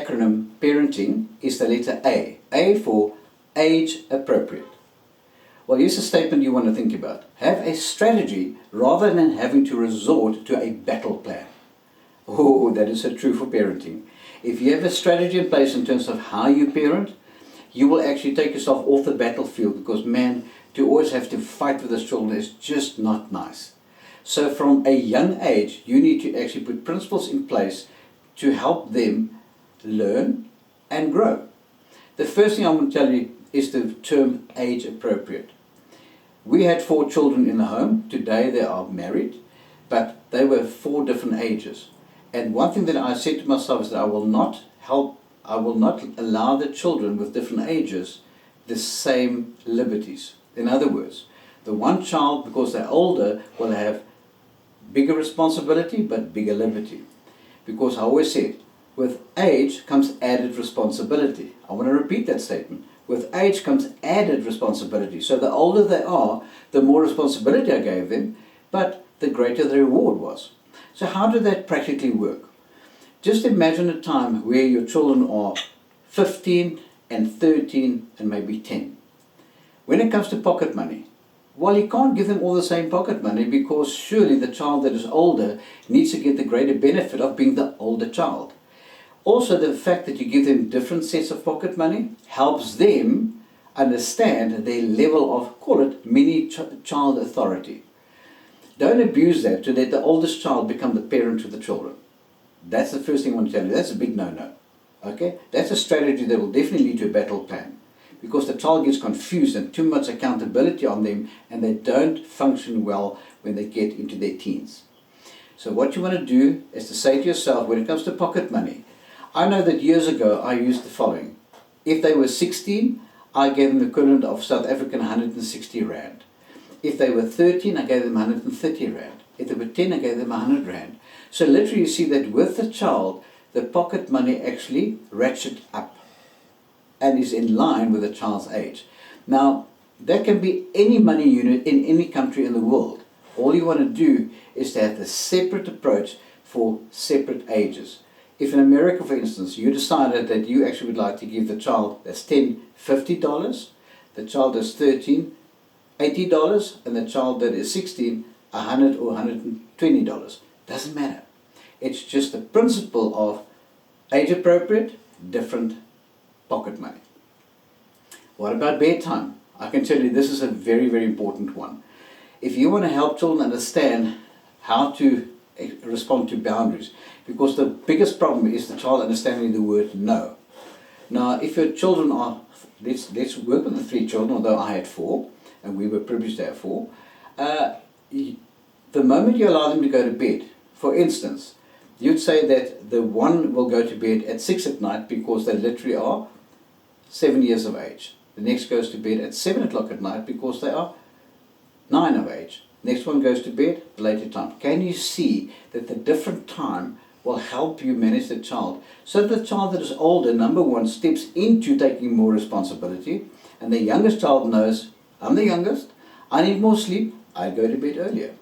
acronym parenting is the letter A. A for age appropriate. Well, here's a statement you want to think about. Have a strategy rather than having to resort to a battle plan. Oh, that is so true for parenting. If you have a strategy in place in terms of how you parent, you will actually take yourself off the battlefield, because man, to always have to fight with those children is just not nice. So from a young age, you need to actually put principles in place to help them learn and grow. The first thing I want to tell you is the term age appropriate. We had 4 children in the home. Today they are married, but they were 4 different ages. And one thing that I said to myself is that I will not allow the children with different ages the same liberties. In other words, the one child, because they're older, will have bigger responsibility but bigger liberty. Because I always said, with age comes added responsibility. I want to repeat that statement. With age comes added responsibility. So the older they are, the more responsibility I gave them, but the greater the reward was. So how did that practically work? Just imagine a time where your children are 15 and 13 and maybe 10. When it comes to pocket money, well, you can't give them all the same pocket money, because surely the child that is older needs to get the greater benefit of being the older child. Also, the fact that you give them different sets of pocket money helps them understand their level of, call it, mini child authority. Don't abuse that to let the oldest child become the parent to the children. That's the first thing I want to tell you. That's a big no-no. Okay? That's a strategy that will definitely lead to a battle plan, because the child gets confused and too much accountability on them, and they don't function well when they get into their teens. So what you want to do is to say to yourself, when it comes to pocket money, I know that years ago I used the following. If they were 16, I gave them the equivalent of South African 160 Rand. If they were 13, I gave them 130 Rand. If they were 10, I gave them 100 Rand. So literally you see that with the child, the pocket money actually ratchets up and is in line with the child's age. Now, that can be any money unit in any country in the world. All you want to do is to have a separate approach for separate ages. If in America, for instance, you decided that you actually would like to give the child that's 10, $50, the child that's 13, $80, and the child that is 16, $100 or $120. Doesn't matter. It's just the principle of age appropriate, different pocket money. What about bedtime? I can tell you this is a very, very important one. If you want to help children understand how to respond to boundaries, because the biggest problem is the child understanding the word no. Now, if your children are, let's work with the 3 children, although I had 4, and we were privileged to have 4. The moment you allow them to go to bed, for instance, you'd say that the one will go to bed at 6 at night because they literally are 7 years of age. The next goes to bed at 7 o'clock at night because they are 9 of age. Next one goes to bed later time. Can you see that the different time will help you manage the child? So the child that is older, number one, steps into taking more responsibility, and the youngest child knows, I'm the youngest, I need more sleep, I go to bed earlier.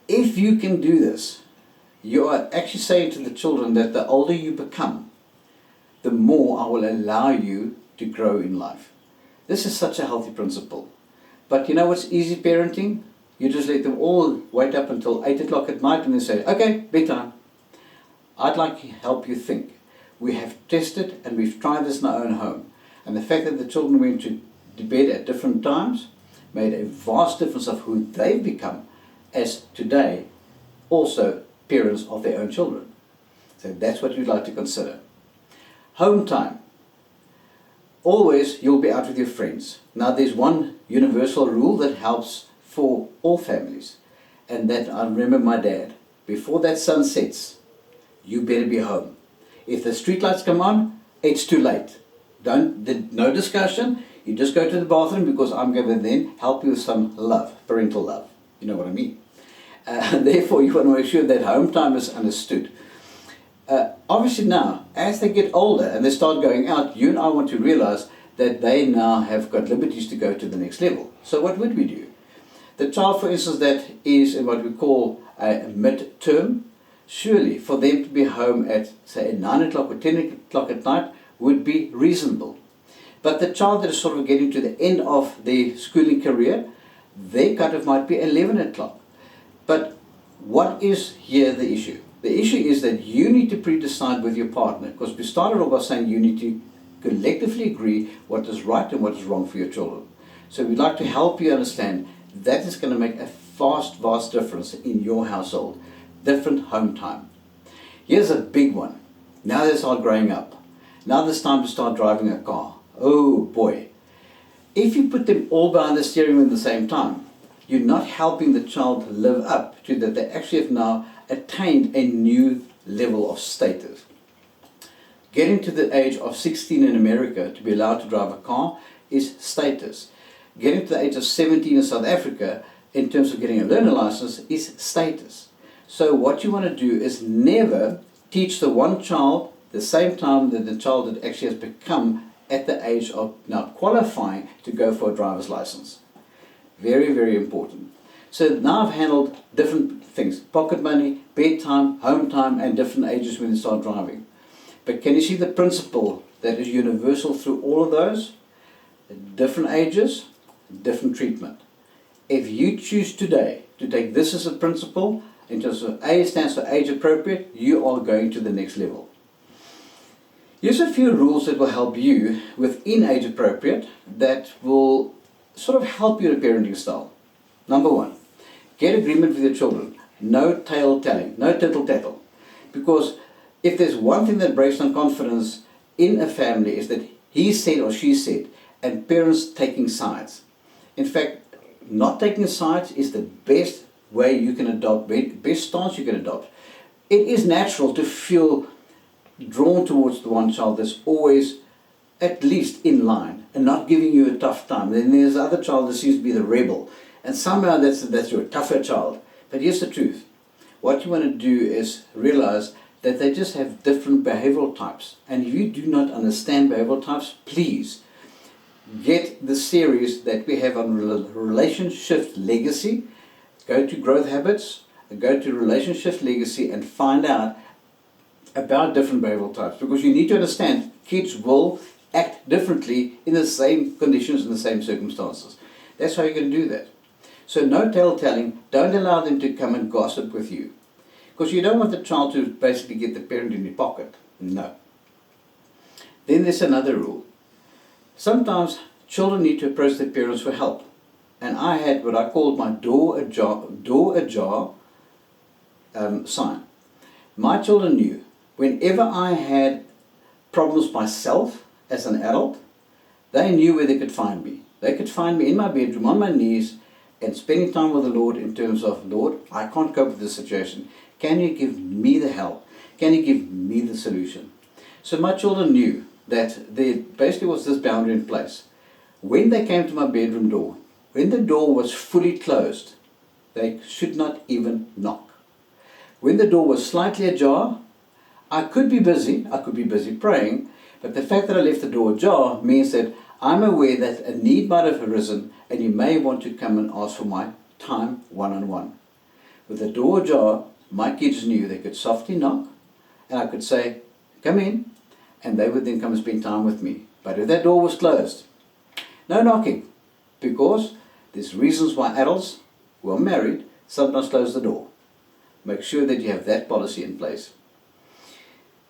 If you can do this, you are actually saying to the children that the older you become, the more I will allow you to grow in life. This is such a healthy principle. But you know what's easy parenting? You just let them all wait up until 8 o'clock at night and then say, okay, bedtime. I'd like to help you think. We have tested and we've tried this in our own home. And the fact that the children went to bed at different times made a vast difference of who they've become as today also parents of their own children. So that's what you'd like to consider. Home time. Always you'll be out with your friends. Now there's one universal rule that helps for all families, and that I remember my dad. Before that sun sets, you better be home. If the street lights come on, it's too late. No discussion. You just go to the bathroom, because I'm going to then help you with some love, parental love. You know what I mean? Therefore, you want to make sure that home time is understood. Obviously now, as they get older and they start going out, you and I want to realize that they now have got liberties to go to the next level. So what would we do? The child, for instance, that is in what we call a mid-term, surely for them to be home at, say, 9 o'clock or 10 o'clock at night would be reasonable. But the child that is sort of getting to the end of their schooling career, their cutoff might be 11 o'clock. But what is here the issue? The issue is that you need to pre-decide with your partner, because we started off by saying you need to collectively agree what is right and what is wrong for your children. So we'd like to help you understand that is going to make a vast difference in your household. Different home time. Here's a big one. Now they start growing up. Now it's time to start driving a car. Oh boy. If you put them all behind the steering wheel at the same time, you're not helping the child live up to that. They actually have now attained a new level of status. Getting to the age of 16 in America to be allowed to drive a car is status. Getting to the age of 17 in South Africa in terms of getting a learner license is status. So what you want to do is never teach the one child the same time that the child that actually has become at the age of now qualifying to go for a driver's license. Very, very important. So now I've handled different things: pocket money, bedtime, home time, and different ages when they start driving. But can you see the principle that is universal through all of those? Different ages, different treatment. If you choose today to take this as a principle, in terms of A stands for age appropriate, you are going to the next level. Here's a few rules that will help you within age appropriate that will sort of help your parenting style. Number one, get agreement with your children. No tale telling, no tittle tattle. Because if there's one thing that breaks down confidence in a family is that he said or she said, and parents taking sides. In fact, not taking sides is the best way you can adopt, best stance you can adopt. It is natural to feel drawn towards the one child that's always at least in line and not giving you a tough time. Then there's the other child that seems to be the rebel, and somehow that's your tougher child. But here's the truth. What you want to do is realize that they just have different behavioral types. And if you do not understand behavioral types, please get the series that we have on Relationship Legacy. Go to Growth Habits, go to Relationship Legacy and find out about different behavioral types. Because you need to understand kids will act differently in the same conditions, in the same circumstances. That's how you're going to do that. So no tale-telling. Don't allow them to come and gossip with you. Because you don't want the child to basically get the parent in your pocket. No. Then there's another rule. Sometimes children need to approach their parents for help. And I had what I called my door ajar sign. My children knew whenever I had problems myself as an adult, they knew where they could find me. They could find me in my bedroom on my knees and spending time with the Lord in terms of, Lord, I can't cope with this situation. Can you give me the help? Can you give me the solution? So my children knew that there basically was this boundary in place. When they came to my bedroom door, when the door was fully closed, they should not even knock. When the door was slightly ajar, I could be busy praying, but the fact that I left the door ajar means that I'm aware that a need might have arisen and you may want to come and ask for my time one-on-one. With the door ajar, my kids knew they could softly knock and I could say, come in, and they would then come and spend time with me. But if that door was closed, no knocking, because there's reasons why adults who are married sometimes close the door. Make sure that you have that policy in place.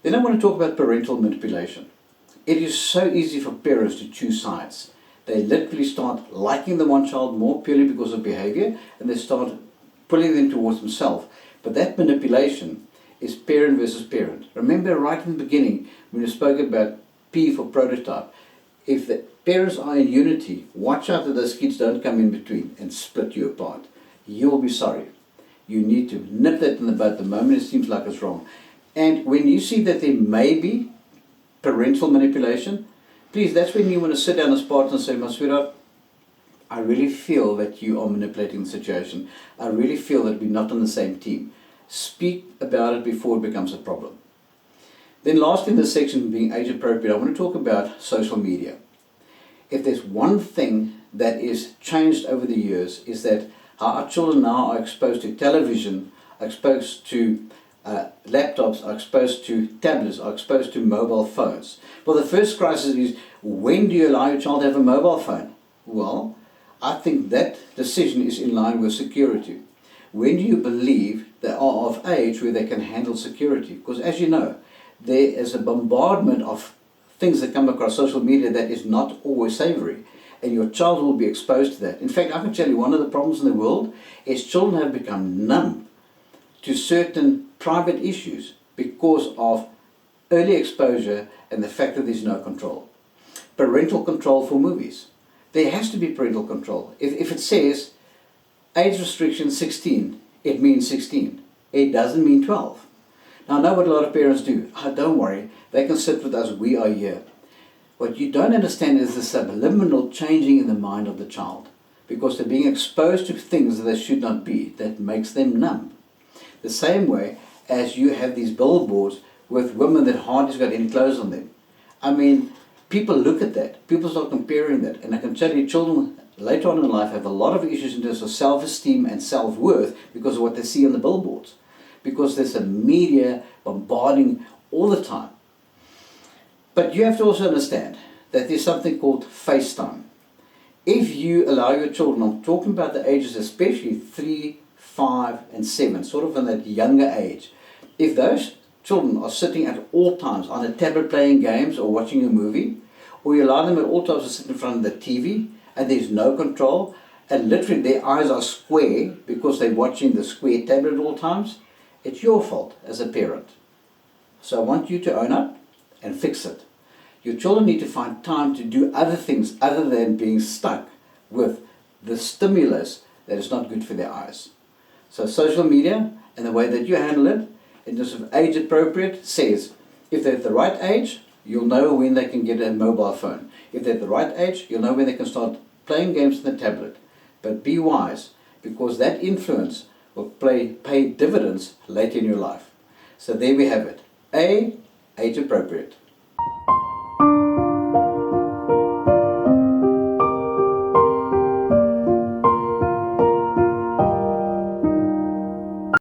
Then I want to talk about parental manipulation. It is so easy for parents to choose sides. They literally start liking the one child more purely because of behavior, and they start pulling them towards themselves. But that manipulation is parent versus parent. Remember right in the beginning when we spoke about P for prototype. If the parents are in unity, watch out that those kids don't come in between and split you apart. You'll be sorry. You need to nip that in the bud the moment it seems like it's wrong. And when you see that there may be parental manipulation, please, that's when you want to sit down as partners and say, my sweetheart, I really feel that you are manipulating the situation. I really feel that we're not on the same team. Speak about it before it becomes a problem. Then lastly in this section, being age appropriate, I want to talk about social media. If there's one thing that is changed over the years, is that how our children now are exposed to television, are exposed to laptops, are exposed to tablets, are exposed to mobile phones. Well, the first crisis is, when do you allow your child to have a mobile phone? Well, I think that decision is in line with security. When do you believe they are of age where they can handle security? Because as you know, there is a bombardment of things that come across social media that is not always savory, and your child will be exposed to that. In fact, I can tell you one of the problems in the world is children have become numb to certain private issues because of early exposure and the fact that there's no control. Parental control for movies. There has to be parental control. If it says age restriction 16, it means 16. It doesn't mean 12. Now I know what a lot of parents do. Oh, don't worry, they can sit with us, we are here. What you don't understand is the subliminal changing in the mind of the child, because they're being exposed to things that they should not be, that makes them numb. The same way as you have these billboards with women that hardly got any clothes on them. I mean, people look at that, people start comparing that, and I can tell you children later on in life have a lot of issues in terms of self-esteem and self-worth because of what they see on the billboards. Because there's a media bombarding all the time. But you have to also understand that there's something called FaceTime. If you allow your children, I'm talking about the ages especially 3, 5 and 7, sort of in that younger age, if those children are sitting at all times on a tablet playing games or watching a movie, or you allow them at all times to sit in front of the TV and there's no control, and literally their eyes are square because they're watching the square tablet at all times, it's your fault as a parent. So I want you to own up and fix it. Your children need to find time to do other things other than being stuck with the stimulus that is not good for their eyes. So social media and the way that you handle it, in terms of age appropriate, says if they're at the right age, you'll know when they can get a mobile phone. If they're at the right age, you'll know when they can start playing games on the tablet. But be wise, because that influence will pay dividends later in your life. So there we have it. A, age appropriate.